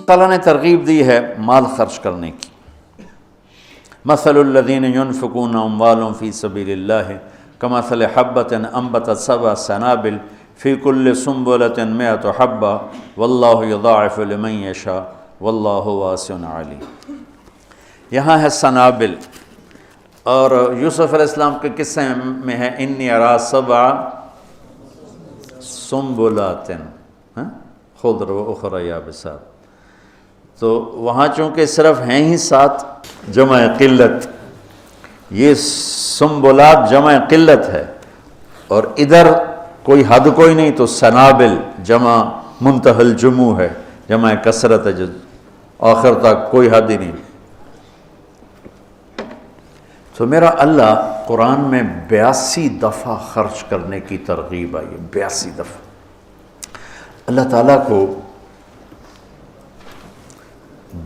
تعالیٰ نے ترغیب دی ہے مال خرچ کرنے کی. مثل الذین ينفقون اموالهم فی سبیل اللہ کمثل حبۃ انبتت سبع سنابل فی کل سنبلۃ مئۃ حبۃ واللہ یضاعف لمن یشاء واللہ واسع علیم. یہاں ہے سنابل، اور یوسف علیہ السلام کے قصے میں ہے انی ارا سبع سنبلات خضر و اخری یابسات. تو وہاں چونکہ صرف ہیں ہی 7 جمع قلت، یہ سنبلات جمع قلت ہے، اور ادھر کوئی حد کوئی نہیں، تو سنابل جمع منتہی الجموع ہے، جمع کثرت ہے، جو آخر تک کوئی حد ہی نہیں. تو میرا اللہ قرآن میں 82 دفعہ خرچ کرنے کی ترغیب آئی ہے، 82 دفعہ. اللہ تعالیٰ کو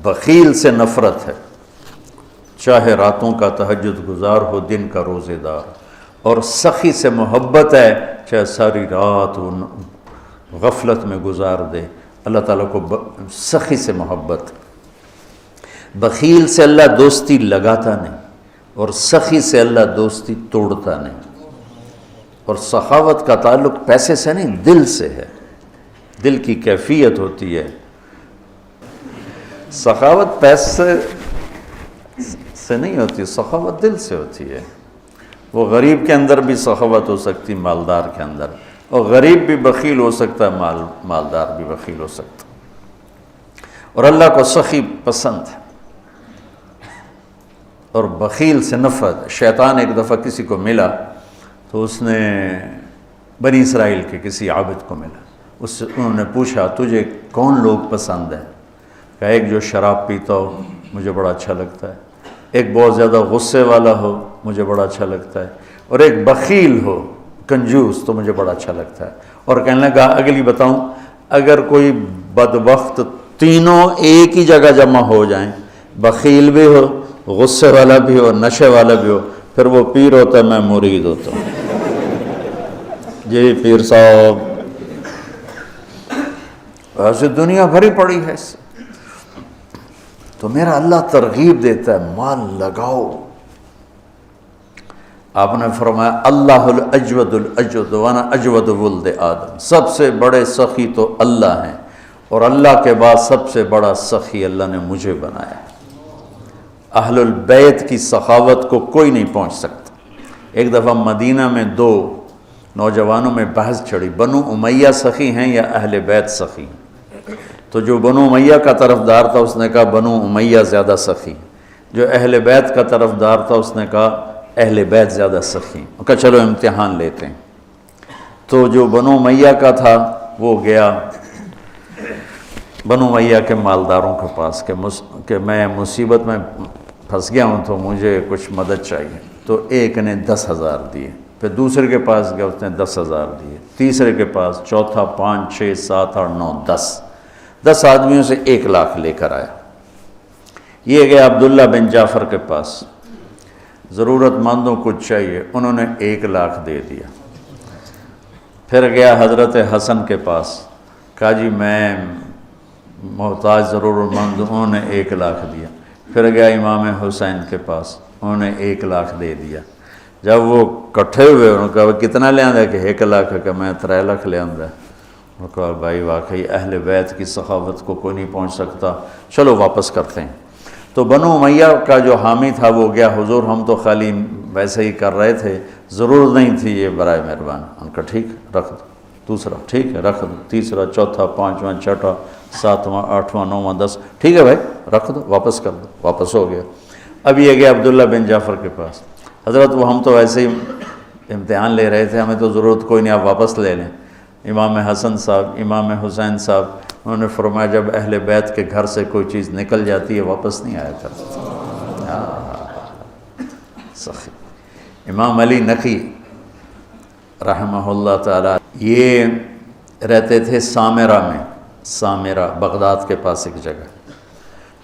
بخیل سے نفرت ہے، چاہے راتوں کا تہجد گزار ہو، دن کا روزے دار، اور سخی سے محبت ہے، چاہے ساری رات وہ غفلت میں گزار دے. اللہ تعالیٰ کو سخی سے محبت. بخیل سے اللہ دوستی لگاتا نہیں، اور سخی سے اللہ دوستی توڑتا نہیں. اور سخاوت کا تعلق پیسے سے نہیں، دل سے ہے، دل کی کیفیت ہوتی ہے. سخاوت پیسے سے نہیں ہوتی، سخاوت دل سے ہوتی ہے. وہ غریب کے اندر بھی سخاوت ہو سکتی، مالدار کے اندر، اور غریب بھی بخیل ہو سکتا ہے، مالدار بھی بخیل ہو سکتا. اور اللہ کو سخی پسند ہے اور بخیل سے نفرت. شیطان ایک دفعہ کسی کو ملا تو اس نے بنی اسرائیل کے کسی عابد کو ملا، انہوں نے پوچھا تجھے کون لوگ پسند ہیں؟ کہ ایک جو شراب پیتا ہو مجھے بڑا اچھا لگتا ہے، ایک بہت زیادہ غصے والا ہو مجھے بڑا اچھا لگتا ہے، اور ایک بخیل ہو کنجوس تو مجھے بڑا اچھا لگتا ہے. اور کہنے لگا اگلی بتاؤں، اگر کوئی بدبخت تینوں ایک ہی جگہ جمع ہو جائیں، بخیل بھی ہو، غصے والا بھی ہو، نشے والا بھی ہو، پھر وہ پیر ہوتا ہے، میں مرید ہوتا ہوں. جی پیر صاحب، ایسے دنیا بھری پڑی ہے اس سے. تو میرا اللہ ترغیب دیتا ہے مال لگاؤ. آپ نے فرمایا اللہ الاجود الاجود وانا اجود ولد آدم، سب سے بڑے سخی تو اللہ ہیں، اور اللہ کے بعد سب سے بڑا سخی اللہ نے مجھے بنایا. اہل البیت کی سخاوت کو کوئی نہیں پہنچ سکتا. ایک دفعہ مدینہ میں 2 نوجوانوں میں بحث چڑھی، بنو امیہ سخی ہیں یا اہل بیت سخی ہیں؟ تو جو بنو امیہ کا طرفدار تھا اس نے کہا بنو امیہ زیادہ سخی. جو اہل بیت کا طرفدار تھا اس نے کہا اہل بیت زیادہ سخی. کہا چلو امتحان لیتے ہیں. تو جو بنو امیہ کا تھا وہ گیا بنو امیہ کے مالداروں کے پاس کہ میں مصیبت میں پھنس گیا ہوں تو مجھے کچھ مدد چاہیے. تو ایک نے 10,000 دیے، پھر دوسرے کے پاس گیا اس نے 10,000 دیے، تیسرے کے پاس، چوتھا 5 6 7 8 9 10 آدمیوں سے 1 لاکھ لے کر آیا. یہ گیا عبداللہ بن جعفر کے پاس، ضرورت مندوں کو چاہیے، انہوں نے 1 لاکھ دے دیا. پھر گیا حضرت حسن کے پاس، کہا جی میں محتاج ضرورت مند، انہوں نے 1 لاکھ دیا. پھر گیا امام حسین کے پاس، انہوں نے 1 لاکھ دے دیا. جب وہ کٹھے ہوئے انہوں نے کہا کتنا لے آندہ؟ کہ 1 لاکھ، کہ میں 3 لاکھ لے آندہ. انہوں نے کہا بھائی واقعی اہل بیت کی سخاوت کو کوئی نہیں پہنچ سکتا، چلو واپس کرتے ہیں. تو بنو امیہ کا جو حامی تھا وہ گیا، حضور ہم تو خالی ویسے ہی کر رہے تھے، ضرورت نہیں تھی، یہ برائے مہربان. ان کا ٹھیک رکھ دو. دوسرا ٹھیک ہے رکھ دو. تیسرا، چوتھا، 5واں، 6واں، 7واں، 8واں، 9واں، 10 ٹھیک ہے بھائی رکھ دو، واپس کر دو. واپس ہو گیا. اب یہ گیا عبداللہ بن جعفر کے پاس، حضرت وہ ہم تو ایسے ہی امتحان لے رہے تھے، ہمیں تو ضرورت کوئی نہیں، آپ واپس لے لیں. امام حسن صاحب، امام حسین صاحب، انہوں نے فرمایا جب اہل بیت کے گھر سے کوئی چیز نکل جاتی ہے واپس نہیں آیا کرتا. سخی. امام علی نقی رحمہ اللہ تعالی، یہ رہتے تھے سامرہ میں، سامرہ بغداد کے پاس ایک جگہ.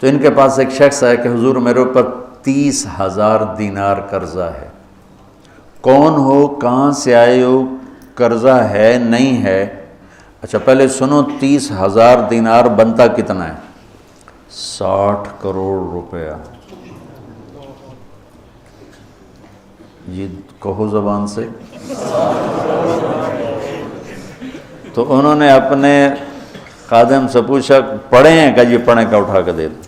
تو ان کے پاس ایک شخص آیا کہ حضور میرے اوپر 30,000 دینار قرضہ ہے. کون ہو, کہاں سے آئے ہو, قرضہ ہے نہیں ہے. اچھا پہلے سنو, 30,000 دینار بنتا کتنا ہے؟ 60 کروڑ روپیہ. یہ کہو زبان سے. تو انہوں نے اپنے خادم سے پوچھا پڑھے ہیں کہ جی پڑھیں کا اٹھا کے دے دو.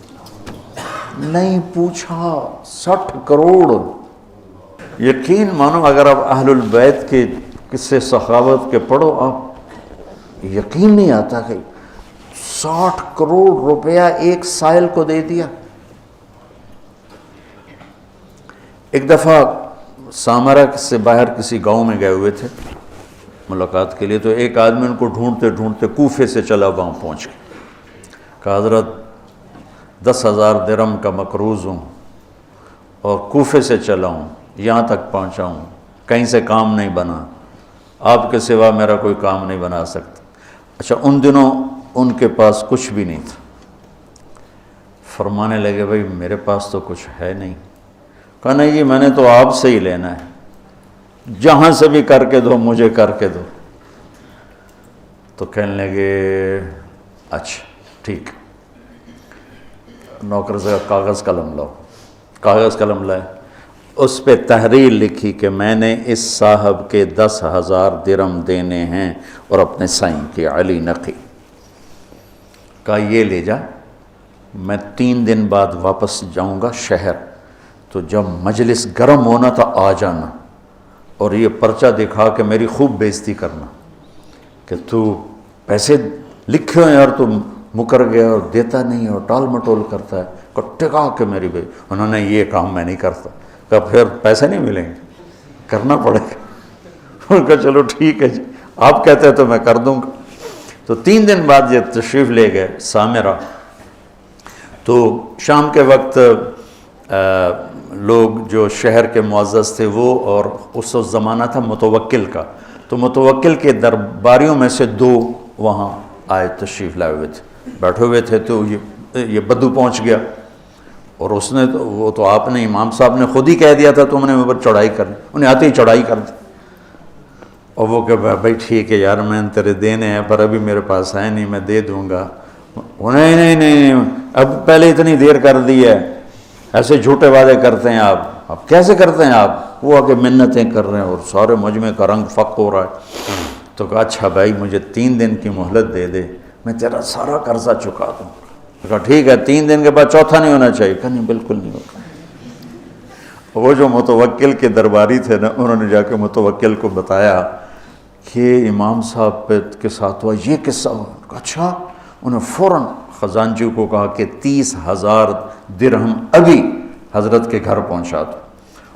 نہیں پوچھا, 60 کروڑ. یقین مانو اگر آپ اہل البیت کے قصے سخاوت کے پڑھو, آپ یقین نہیں آتا کہ 60 کروڑ روپیہ ایک سائل کو دے دیا. ایک دفعہ سامرا سے باہر کسی گاؤں میں گئے ہوئے تھے ملاقات کے لیے, تو ایک آدمی ان کو ڈھونڈتے ڈھونڈتے کوفے سے چلا گاؤں پہنچ گیا. کہا حضرت 10,000 درہم کا مقروض ہوں اور کوفے سے چلا ہوں, یہاں تک پہنچا ہوں, کہیں سے کام نہیں بنا, آپ کے سوا میرا کوئی کام نہیں بنا سکتا. اچھا ان دنوں ان کے پاس کچھ بھی نہیں تھا. فرمانے لگے بھائی میرے پاس تو کچھ ہے نہیں. کہا نہیں جی میں نے تو آپ سے ہی لینا ہے, جہاں سے بھی کر کے دو مجھے کر کے دو. تو کہنے لگے اچھا ٹھیک. نوکر سے کاغذ قلم لاؤ. کاغذ قلم لائے, اس پہ تحریر لکھی کہ میں نے اس صاحب کے 10,000 درہم دینے ہیں اور اپنے سائن کی علی نقی. کہا یہ لے جا, میں 3 دن بعد واپس جاؤں گا شہر, تو جب مجلس گرم ہونا تو آ جانا اور یہ پرچہ دکھا کے میری خوب بےزتی کرنا کہ تو پیسے لکھے ہیں اور تو مکر گیا اور دیتا نہیں اور ٹال مٹول کرتا ہے. ٹکا کے میری بھائی انہوں نے یہ کام میں نہیں کرتا. کہا پھر پیسے نہیں ملیں گے, کرنا پڑے گا. انہوں نے کہا چلو ٹھیک ہے جی, آپ کہتے ہیں تو میں کر دوں گا. تو 3 دن بعد یہ تشریف لے گئے سامرا. تو شام کے وقت لوگ جو شہر کے معزز تھے وہ, اور اس زمانہ تھا متوکل کا, تو متوکل کے درباریوں میں سے 2 وہاں آئے, تشریف لائے ہوئے تھے, بیٹھے ہوئے تھے. تو یہ بدو پہنچ گیا اور اس نے وہ تو آپ نے امام صاحب نے خود ہی کہہ دیا تھا تم نے اوپر چڑھائی کرنی, انہیں آتے ہی چڑھائی کر دی. اور وہ کہ بھائی ٹھیک ہے یار میں تیرے دینے ہیں پر ابھی میرے پاس ہے نہیں, میں دے دوں گا. نہیں اب پہلے اتنی دیر کر دی ہے, ایسے جھوٹے وعدے کرتے ہیں آپ. اب کیسے کرتے ہیں آپ؟ وہ آگے منتیں کر رہے ہیں اور سارے مجمع کا رنگ فق ہو رہا ہے. تو کہا اچھا بھائی مجھے 3 دن کی مہلت دے دے, میں تیرا سارا قرضہ چکا دوں. کہا ٹھیک ہے, 3 دن کے بعد چوتھا نہیں ہونا چاہیے. کہا نہیں بالکل نہیں ہوگا. وہ جو متوکل کے درباری تھے نا, انہوں نے جا کے متوکل کو بتایا کہ امام صاحب کے ساتھ ہوا یہ قصہ ہوا. اچھا. انہوں نے فوراً خزانچی کو کہا کہ 30,000 درہم ابھی حضرت کے گھر پہنچا دو.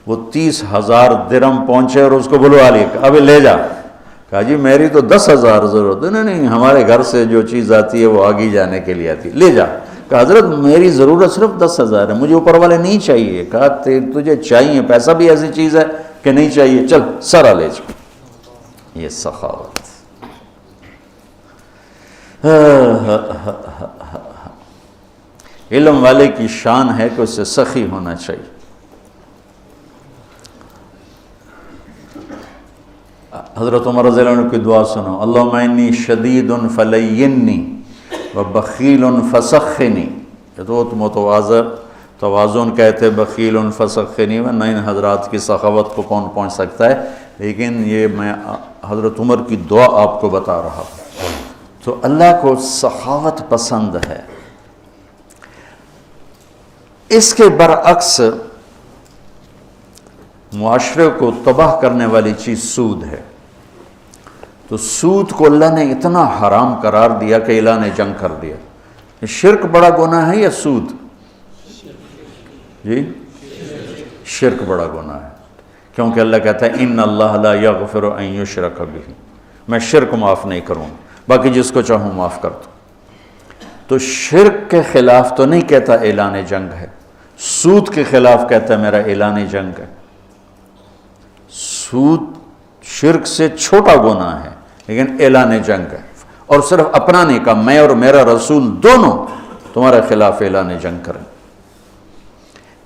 وہ 30,000 درہم پہنچے اور اس کو بلوا لیا, ابھی لے جا. کہا جی میری تو 10,000 ضرورت ہے. نہیں ہمارے گھر سے جو چیز آتی ہے وہ آگے جانے کے لیے آتی ہے, لے جا. کہا حضرت میری ضرورت صرف 10,000 ہے, مجھے اوپر والے نہیں چاہیے. کہا تجھے چاہیے, پیسہ بھی ایسی چیز ہے کہ نہیں چاہیے, چل سارا لے جا. یہ سخاوت. علم والے کی شان ہے کہ اسے سخی ہونا چاہیے. حضرت عمر رضی اللہ عنہ کی دعا سنو, اللہم انی شدید فلینی وبخیل فسخنی. یہ تو توازن کہتے بخیل فسخنی, ورنہ ان حضرات کی سخاوت کو کون پہنچ سکتا ہے. لیکن یہ میں حضرت عمر کی دعا آپ کو بتا رہا ہوں. تو اللہ کو سخاوت پسند ہے. اس کے برعکس معاشرے کو تباہ کرنے والی چیز سود ہے. تو سود کو اللہ نے اتنا حرام قرار دیا کہ اعلان جنگ کر دیا. شرک بڑا گناہ ہے یا سود؟ جی شرک بڑا گناہ ہے, کیونکہ اللہ کہتا ہے ان اللہ لا یغفر ان یشرک بہ, میں شرک معاف نہیں کروں, باقی جس کو چاہوں معاف کر دوں. تو شرک کے خلاف تو نہیں کہتا اعلان جنگ ہے, سود کے خلاف کہتا ہے میرا اعلان جنگ ہے. سود شرک سے چھوٹا گناہ ہے لیکن اعلان جنگ ہے, اور صرف اپنا نہیں کہا, میں اور میرا رسول دونوں تمہارے خلاف اعلان جنگ کریں.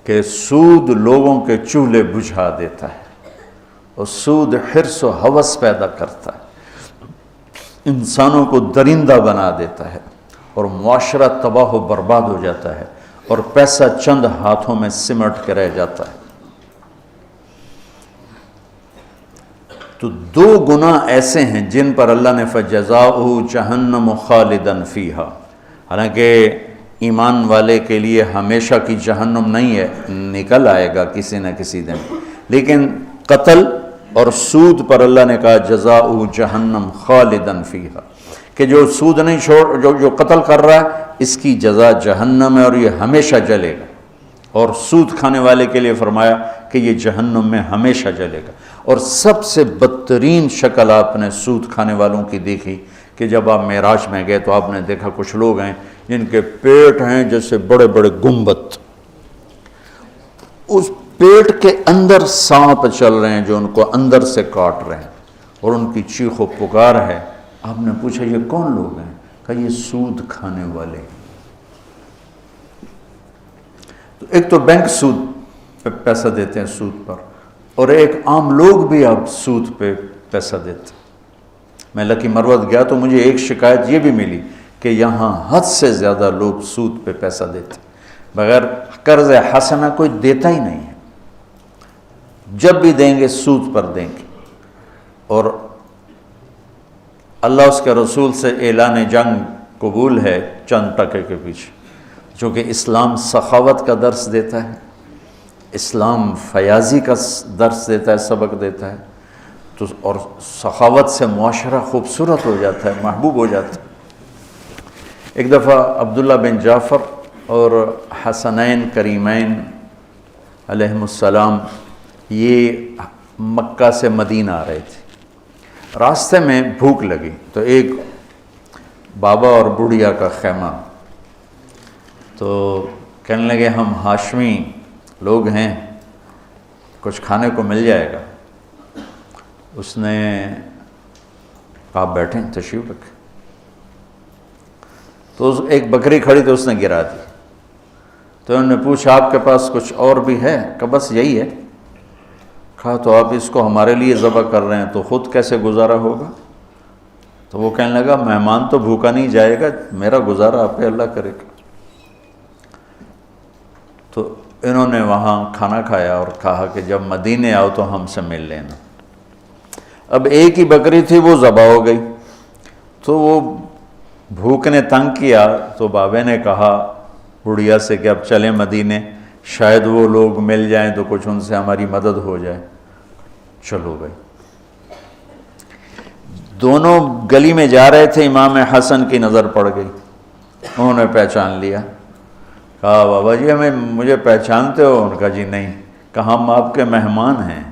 کہ سود لوگوں کے چولہے بجھا دیتا ہے اور سود حرص و ہوس پیدا کرتا ہے، انسانوں کو درندہ بنا دیتا ہے، اور معاشرہ تباہ و برباد ہو جاتا ہے، اور پیسہ چند ہاتھوں میں سمٹ کے رہ جاتا ہے۔ تو دو گناہ ایسے ہیں جن پر اللہ نے فَجَزَاؤُهُ جَهَنَّمُ خَالِدًا فِيهَا، حالانکہ ایمان والے کے لیے ہمیشہ کی جہنم نہیں ہے، نکل آئے گا کسی نہ کسی دن، لیکن قتل اور سود پر اللہ نے کہا جزاؤہ جہنم خالداً فیہا، کہ جو سود نہیں چھوڑ جو قتل کر رہا ہے اس کی جزا جہنم ہے اور یہ ہمیشہ جلے گا، اور سود کھانے والے کے لیے فرمایا کہ یہ جہنم میں ہمیشہ جلے گا۔ اور سب سے بدترین شکل آپ نے سود کھانے والوں کی دیکھی کہ جب آپ معراج میں گئے تو آپ نے دیکھا کچھ لوگ ہیں جن کے پیٹ ہیں جیسے بڑے بڑے گنبد، اس پیٹ کے اندر سانپ چل رہے ہیں جو ان کو اندر سے کاٹ رہے ہیں، اور ان کی چیخ و پکار ہے۔ آپ نے پوچھا یہ کون لوگ ہیں؟ کہا یہ سود کھانے والے۔ تو ایک تو بینک سود پہ پیسہ دیتے ہیں، سود پر، اور ایک عام لوگ بھی اب سود پہ پیسہ دیتے ہیں۔ میں لکی مروت گیا تو مجھے ایک شکایت یہ بھی ملی کہ یہاں حد سے زیادہ لوگ سود پہ پیسہ دیتے ہیں، بغیر قرض حسنہ کوئی دیتا ہی نہیں ہے، جب بھی دیں گے سود پر دیں گے۔ اور اللہ اس کے رسول سے اعلان جنگ قبول ہے چند ٹکے کے پیچھے، چونکہ اسلام سخاوت کا درس دیتا ہے، اسلام فیاضی کا درس دیتا ہے، سبق دیتا ہے، تو اور سخاوت سے معاشرہ خوبصورت ہو جاتا ہے، محبوب ہو جاتا ہے۔ ایک دفعہ عبداللہ بن جعفر اور حسنین کریمین علیہم السلام یہ مکہ سے مدینہ آ رہے تھے، راستے میں بھوک لگی تو ایک بابا اور بڑھیا کا خیمہ، تو کہنے لگے ہم ہاشمی لوگ ہیں، کچھ کھانے کو مل جائے گا؟ اس نے کہا بیٹھیں، تشریف رکھیں۔ تو ایک بکری کھڑی تو اس نے گرا دی، تو انہوں نے پوچھا آپ کے پاس کچھ اور بھی ہے؟ کہا بس یہی ہے۔ کہا تو آپ اس کو ہمارے لیے ذبح کر رہے ہیں تو خود کیسے گزارا ہوگا؟ تو وہ کہنے لگا مہمان تو بھوکا نہیں جائے گا، میرا گزارا آپ پہ اللہ کرے گا۔ تو انہوں نے وہاں کھانا کھایا اور کہا کہ جب مدینے آؤ تو ہم سے مل لینا۔ اب ایک ہی بکری تھی، وہ ذبح ہو گئی، تو وہ بھوک نے تنگ کیا، تو بابے نے کہا بڑھیا سے کہ اب چلیں مدینے، شاید وہ لوگ مل جائیں تو کچھ ان سے ہماری مدد ہو جائے۔ چلو بھائی، دونوں گلی میں جا رہے تھے، امام حسن کی نظر پڑ گئی، انہوں نے پہچان لیا۔ کہا بابا جی مجھے پہچانتے ہو؟ ان کا جی نہیں۔ کہا ہم آپ کے مہمان ہیں۔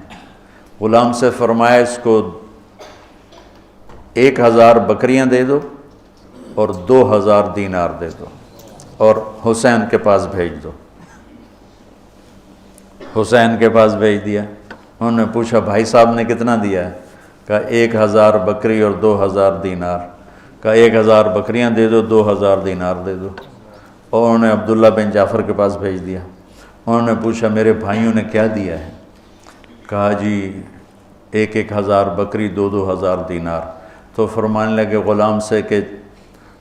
غلام سے فرمایا اس کو 1000 بکریاں دے دو اور 2000 دینار دے دو، اور حسین کے پاس بھیج دو۔ حسین کے پاس بھیج دیا۔ انہوں نے پوچھا بھائی صاحب نے کتنا دیا ہے؟ کہا 1000 بکری اور 2000 دینار۔ کہا 1000 بکریاں دے دو، 2000 دینار دے دو، اور انہوں نے عبداللہ بن جعفر کے پاس بھیج دیا۔ انہوں نے پوچھا میرے بھائیوں نے کیا دیا ہے؟ کہا جی 1000 بکری، 2000 دینار۔ تو فرمانے لگے غلام سے کہ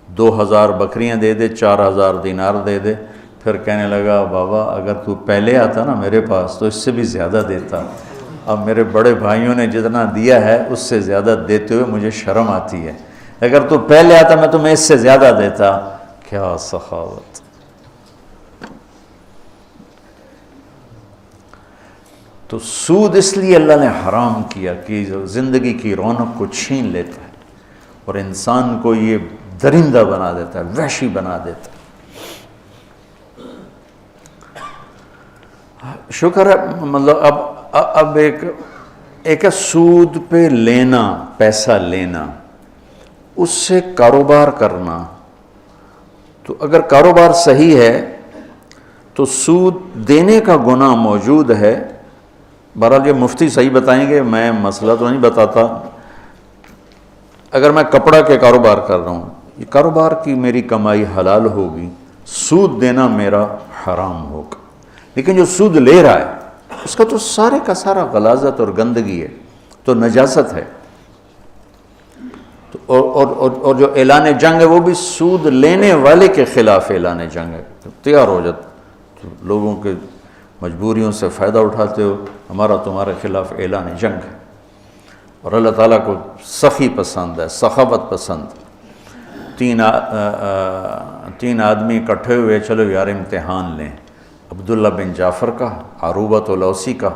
2000 بکریاں دے دے، 4000 دینار دے دے۔ پھر کہنے لگا بابا اگر تو پہلے آتا نا میرے پاس تو اس سے بھی زیادہ دیتا، اب میرے بڑے بھائیوں نے جتنا دیا ہے اس سے زیادہ دیتے ہوئے مجھے شرم آتی ہے، اگر تو پہلے آتا میں تمہیں اس سے زیادہ دیتا۔ کیا سخاوت! تو سود اس لیے اللہ نے حرام کیا کہ زندگی کی رونق کو چھین لیتا ہے اور انسان کو یہ درندہ بنا دیتا ہے، وحشی بنا دیتا ہے۔ شکر ہے مطلب اب ایک سود پہ لینا، پیسہ لینا، اس سے کاروبار کرنا، تو اگر کاروبار صحیح ہے تو سود دینے کا گناہ موجود ہے۔ بہرحال یہ مفتی صحیح بتائیں گے، میں مسئلہ تو نہیں بتاتا۔ اگر میں کپڑا کے کاروبار کر رہا ہوں، یہ کاروبار کی میری کمائی حلال ہوگی، سود دینا میرا حرام ہوگا، لیکن جو سود لے رہا ہے اس کا تو سارے کا سارا غلاظت اور گندگی ہے، تو نجاست ہے. اور جو اعلان جنگ ہے وہ بھی سود لینے والے کے خلاف اعلان جنگ ہے. تیار ہو جاتے لوگوں کے مجبوریوں سے فائدہ اٹھاتے ہو، ہمارا تمہارے خلاف اعلان جنگ ہے. اور اللہ تعالیٰ کو سخی پسند ہے، سخاوت پسند. تین آدمی اکٹھے ہوئے، چلو یار امتحان لیں، عبداللہ بن جعفر کا، عروبۃ الاوسی کا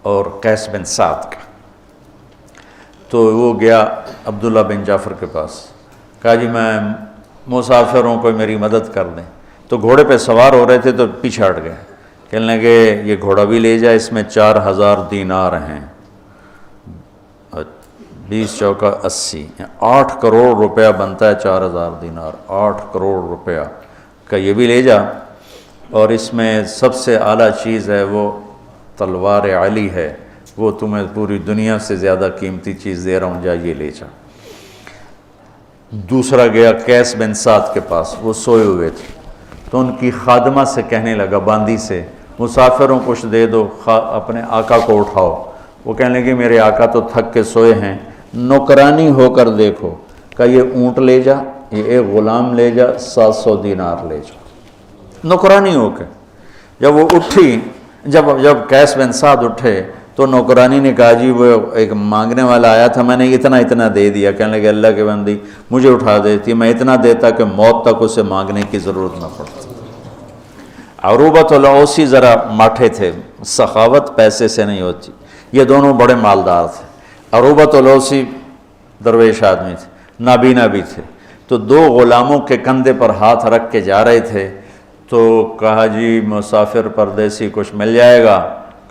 اور قیس بن سعد کا. تو وہ گیا عبداللہ بن جعفر کے پاس، کہا جی میں مسافر ہوں، کوئی میری مدد کر دیں. تو گھوڑے پہ سوار ہو رہے تھے تو پیچھے ہٹ گئے، کہنے لگے یہ گھوڑا بھی لے جائے، اس میں 4000 دینار ہیں، 20 چوکا 80، 8 کروڑ روپیہ بنتا ہے 4000 دینار، 8 کروڑ روپیہ کا یہ بھی لے جا، اور اس میں سب سے اعلیٰ چیز ہے وہ تلوار علی ہے، وہ تمہیں پوری دنیا سے زیادہ قیمتی چیز دے رہا ہوں، جا یہ لے جا. دوسرا گیا قیس بن سعد کے پاس، وہ سوئے ہوئے تھے، تو ان کی خادمہ سے کہنے لگا، باندی سے، مسافروں کچھ دے دو، اپنے آقا کو اٹھاؤ. وہ کہنے لگے میرے آقا تو تھک کے سوئے ہیں، نوکرانی ہو کر دیکھو. کہ یہ اونٹ لے جا، یہ ایک غلام لے جا، 700 دینار لے جا. نوکرانی ہو کے جب وہ اٹھی، جب قیس بن سعد اٹھے تو نوکرانی نے کہا جی وہ ایک مانگنے والا آیا تھا، میں نے اتنا دے دیا. کہنے لگے اللہ کے بندی مجھے اٹھا دیتی، میں اتنا دیتا کہ موت تک اسے مانگنے کی ضرورت نہ پڑتی. عروبۃ الاوسی ذرا ماٹھے تھے، سخاوت پیسے سے نہیں ہوتی. یہ دونوں بڑے مالدار تھے. عروبۃ الاوسی درویش آدمی تھے، نابینا بھی تھے. تو 2 غلاموں کے کندھے پر ہاتھ رکھ کے جا رہے تھے، تو کہا جی مسافر پردیسی کچھ مل جائے گا.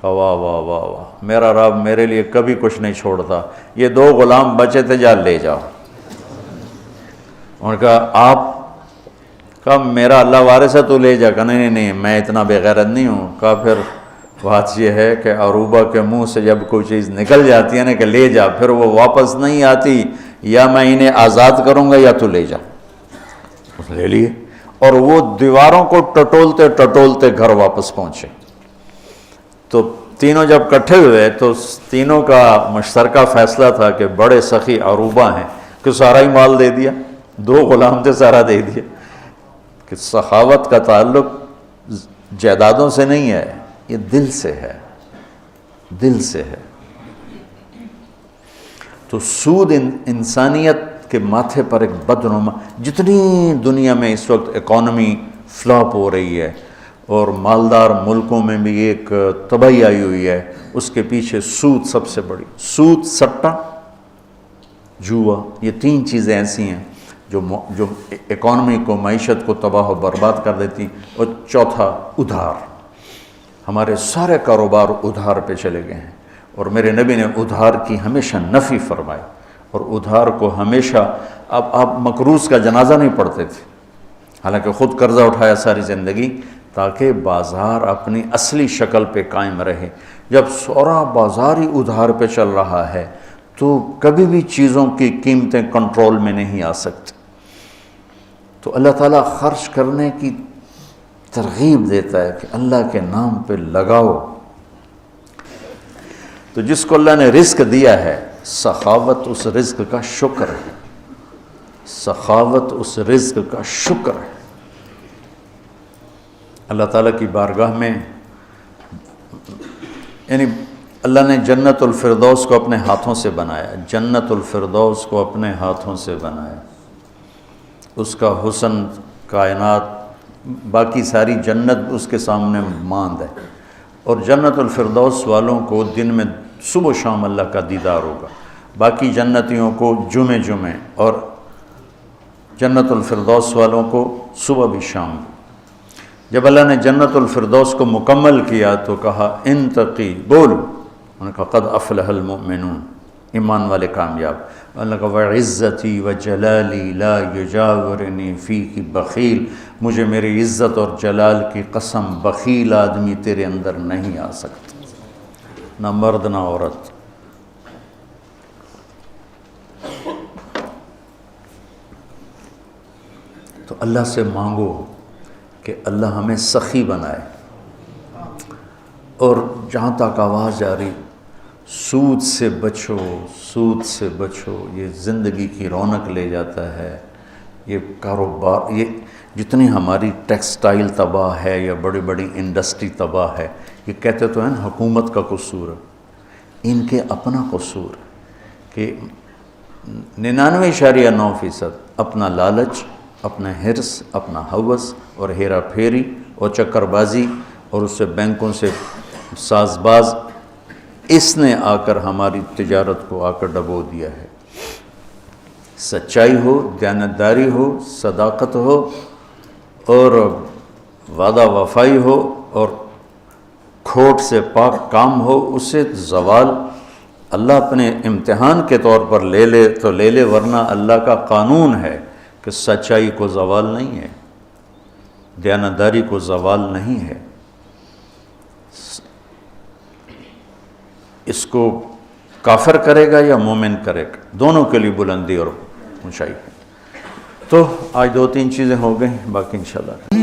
کہا واہ واہ واہ واہ، میرا رب میرے لیے کبھی کچھ نہیں چھوڑتا. یہ 2 غلام بچے تھے، جا لے جاؤ. انہوں نے کہا آپ، کہا میرا اللہ وارث ہے تو لے جا. کہا نہیں میں اتنا بے غیرت نہیں ہوں. کہا پھر بات یہ ہے کہ عروبہ کے منہ سے جب کوئی چیز نکل جاتی ہے نا کہ لے جا، پھر وہ واپس نہیں آتی، یا میں انہیں آزاد کروں گا یا تو لے جا. اس لے لیے، اور وہ دیواروں کو ٹٹولتے گھر واپس پہنچے. تو تینوں جب اکٹھے ہوئے تو تینوں کا مشترکہ فیصلہ تھا کہ بڑے سخی عروبہ ہیں کہ سارا ہی مال دے دیا، 2 غلام تھے سارا دے دیا. کہ سخاوت کا تعلق جائیدادوں سے نہیں ہے، یہ دل سے ہے، دل سے ہے. تو سود انسانیت کے ماتھے پر ایک بدنما، جتنی دنیا میں اس وقت اکانومی فلاپ ہو رہی ہے اور مالدار ملکوں میں بھی ایک تباہی آئی ہوئی ہے، اس کے پیچھے سود سب سے بڑی. سود، سٹہ، جوا، یہ 3 چیزیں ایسی ہیں جو اکانومی کو، معیشت کو تباہ و برباد کر دیتی. اور چوتھا ادھار. ہمارے سارے کاروبار ادھار پہ چلے گئے ہیں، اور میرے نبی نے ادھار کی ہمیشہ نفی فرمائی. اور ادھار کو ہمیشہ، اب آپ مقروض کا جنازہ نہیں پڑھتے تھے، حالانکہ خود قرضہ اٹھایا ساری زندگی تاکہ بازار اپنی اصلی شکل پہ قائم رہے. جب سورا بازار ہی ادھار پہ چل رہا ہے تو کبھی بھی چیزوں کی قیمتیں کنٹرول میں نہیں آ سکتی. تو اللہ تعالیٰ خرچ کرنے کی ترغیب دیتا ہے کہ اللہ کے نام پہ لگاؤ. تو جس کو اللہ نے رزق دیا ہے، سخاوت اس رزق کا شکر ہے، سخاوت اس رزق کا شکر ہے. اللہ تعالیٰ کی بارگاہ میں، یعنی اللہ نے جنت الفردوس کو اپنے ہاتھوں سے بنایا، جنت الفردوس کو اپنے ہاتھوں سے بنایا. اس کا حسن، کائنات، باقی ساری جنت اس کے سامنے ماند ہے. اور جنت الفردوس والوں کو دن میں صبح و شام اللہ کا دیدار ہوگا، باقی جنتیوں کو جمعے، اور جنت الفردوس والوں کو صبح بھی شام. جب اللہ نے جنت الفردوس کو مکمل کیا تو کہا انتقی، بول. انہوں نے کہا قد افلح المؤمنون، ایمان والے کامیاب. اللہ کا وعزتی وجلالی لا یجاورنی فیک بخیل، مجھے میری عزت اور جلال کی قسم بخیل آدمی تیرے اندر نہیں آ سکتا، نہ مرد نہ عورت. تو اللہ سے مانگو کہ اللہ ہمیں سخی بنائے. اور جہاں تک آواز جا رہی، سود سے بچو، سود سے بچو، یہ زندگی کی رونق لے جاتا ہے، یہ کاروبار، یہ جتنی ہماری ٹیکسٹائل تباہ ہے یا بڑی بڑی انڈسٹری تباہ ہے، یہ کہتے تو ہیں نا حکومت کا قصور ہے، ان کے اپنا قصور کہ 99.9% اپنا لالچ، اپنا حرص، اپنا ہوس اور ہیرا پھیری اور چکر بازی اور اس سے بینکوں سے ساز باز، اس نے آ کر ہماری تجارت کو آ کر ڈبو دیا ہے۔ سچائی ہو، دیانتداری ہو، صداقت ہو اور وعدہ وفائی ہو اور کھوٹ سے پاک کام ہو، اس سے زوال اللہ اپنے امتحان کے طور پر لے لے تو لے لے، ورنہ اللہ کا قانون ہے کہ سچائی کو زوال نہیں ہے، دیانتداری کو زوال نہیں ہے۔ اس کو کافر کرے گا یا مومن کرے گا، دونوں کے لیے بلندی اور اونچائی ہے۔ تو آج 2-3 چیزیں ہو گئیں، باقی انشاءاللہ